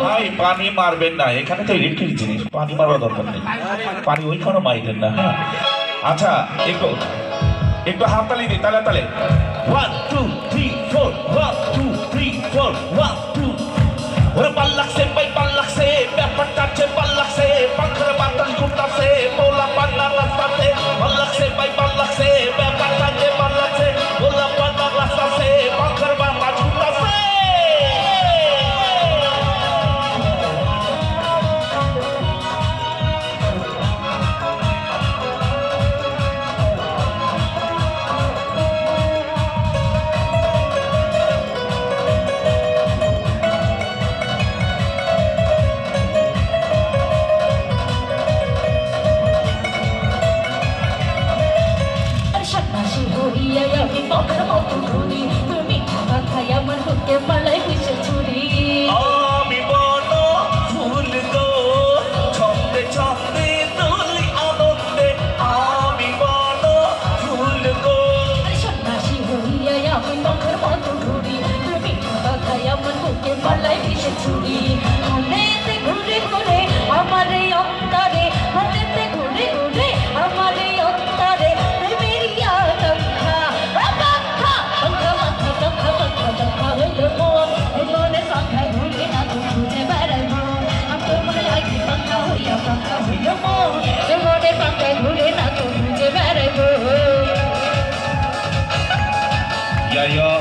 ভাই পানি মারবেন না, এখানে তো ইলেকট্রিক জিনিস, পানি মারার দরকার নেই, পানি ওইখানে মাইলেন না। হ্যাঁ আচ্ছা, একটু একটু হাততালি দিই, তালে তালে 1 2 3 4 1 2 3 4 1 2। ওরে ভাল লাগছে ভাই, ভাল লাগছে, ব্যাপারটা যে ভাল লাগছে, পাখরে বাতাস ঘুরতাছে, পোলা পান্না রাস্তাতে। ভাল লাগছে ভাই, ভাল লাগছে, ব্যাপারটা যে ভাল লাগছে, পোলা পান্না রাস্তাতে, পাখরে বাতাস ঘুরতাছে। আমি বন ফুল গো, ছন্দে ছন্দে দুলি আনন্দে, আমি বন ফুল গো। সন্ন্যাসী হইয়া আমি মনের মতো ঘুরি, তুমি কথাই আমার বুকে পালাই ভেসে ছুরি। হাতেতে ঘুরে ঘুরে আমার এই অন্তরে, হাতেতে ঘুরে ঘুরে আমার এই অন্তরে, প্রেমের আকাঙ্ক্ষা আকাঙ্ক্ষা আকাঙ্ক্ষা আকাঙ্ক্ষা আকাঙ্ক্ষা হইল মন, এই মনের পাখা ঘুরে না তো খুঁজে বেড়াইব। আমি তোমার লাগি পাখা হইল মন, এই মনের পাখা ঘুরে না তো খুঁজে বেড়াইব। Ja, ja.